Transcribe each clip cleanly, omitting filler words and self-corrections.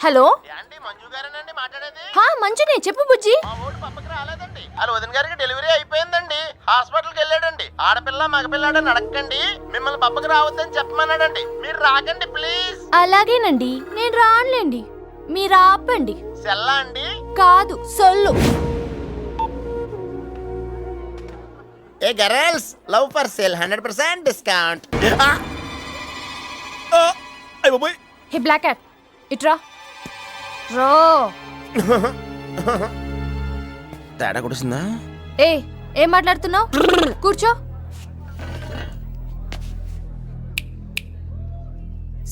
Hello యాండి మంజు గారేనండి మాట్లాడేది? మంజునే చెప్పు బుజ్జి. మా ఊరు పక్కకి రాలేదండి. వాళ్ళ వదిన గారికి డెలివరీ అయిపోయిందండి. హాస్పిటల్కి వెళ్ళాడండి. ఆడపిల్ల మగపిల్లాడని అడగండి, మిమ్మల్ని పక్కకి రావద్దని చెప్పమన్నాడండి. మీరు రాకండి ప్లీజ్. అలాగేనండి, నేను రానులేండి, మీరు ఆపండి. సెల్లా అండి? కాదు, సొల్లు. Hey girls, love for sale 100% discount. Hey black cat, ఇట్రా రో. తేడా కుడుస్తుందా? ఏం మాట్లాడుతున్నావు? కూర్చో.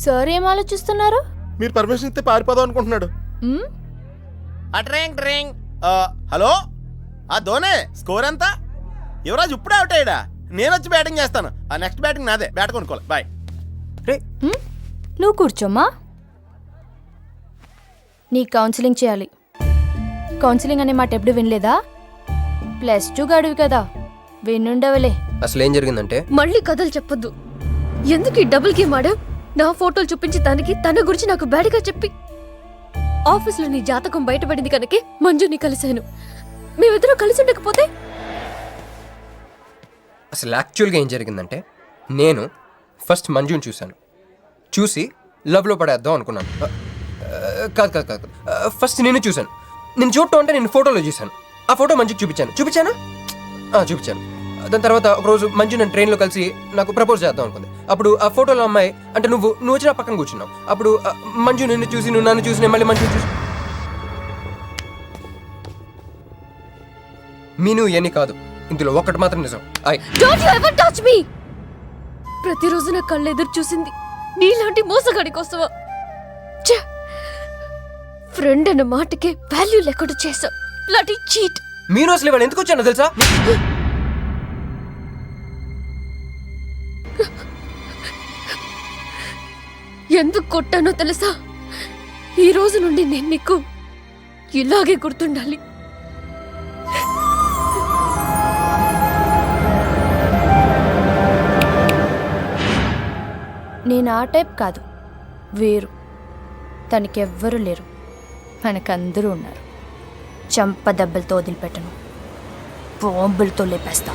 సార్ ఏం ఆలోచిస్తున్నారు? మీరు పర్మిషన్ ఇస్తే పారిపోదాం అనుకుంటున్నాడు. మ్? డ్రింక్. హలో, ధోనే స్కోర్ ఎంత? యువరాజ్ ఇప్పుడే అవుట్ అయ్యాడా? నేను వచ్చి బ్యాటింగ్ చేస్తాను. నెక్స్ట్ బ్యాటింగ్ నాదే. బ్యాట్ కొనుక్కోవాలి. బాయ్. నువ్వు కూర్చోమ్మా. నీ కౌన్సిలింగ్ చేయాలి. కౌన్సిలింగ్ అనే మాట ఎప్పుడు వినలేదా? +2 గడువు కదా, వినుండవలే. అసలు ఏం జరిగిందంటే, మళ్ళీ కథలు చెప్పొద్దు. ఎందుకు ఈ డబుల్ గేమ్ ఆడా? నా ఫోటోలు చూపించి దానికి తన గురించి నాకు బ్యాడ్గా చెప్పి ఆఫీస్లో నీ జాతకం బయటపడింది కనుకే మంజుని కలిశాను. మేమిద్దరం కలిసి ఉండకపోతే? అసలు యాక్చువల్గా ఏం జరిగిందంటే, నేను ఫస్ట్ మంజుని చూసి లవ్లో పడేద్దాం అనుకున్నాను. కాదు, ఫస్ట్ నేను చూశాను. నేను చూడటం అంటే నేను ఫోటోలో చూశాను. ఆ ఫోటో మంజుకి చూపించాను. దాని తర్వాత ఒకరోజు మంజు నేను ట్రైన్లో కలిసి నాకు ప్రపోజ్ చేద్దాం అనుకుంది. అప్పుడు ఆ ఫోటోలో అమ్మాయి అంటే నువ్వు వచ్చి నా పక్కన కూర్చున్నావు. అప్పుడు మంజు నిన్ను చూసి, నువ్వు నన్ను చూసి, నేను మళ్ళీ మంజుని చూసి. మీను ఇవన్నీ కాదు, ఇందులో ఒక్కటి మాత్రం నిజం. Don't you ever touch me! ప్రతిరోజు నా కళ్ళు ఎదురు చూసింది నీలాంటి మోసగాడి కోసమా? ఫ్రెండ్ అన్న మాటకే వాల్యూ లేకుండా చేశా. Bloody cheat. మీను అసలు ఇవాళ ఎందుకు వచ్చానో తెలుసా? ఎందుకు కొట్టానో తెలుసా? ఈ రోజు నుండి నేను నీకు ఇలాగే గుర్తుండాలి. నేను ఆ టైప్ కాదు, వేరు. తనకెవ్వరూ లేరు, మనకందరూ ఉన్నారు. చంప దెబ్బలతో వదిలిపెట్టను, బాంబులతో లేపేస్తా.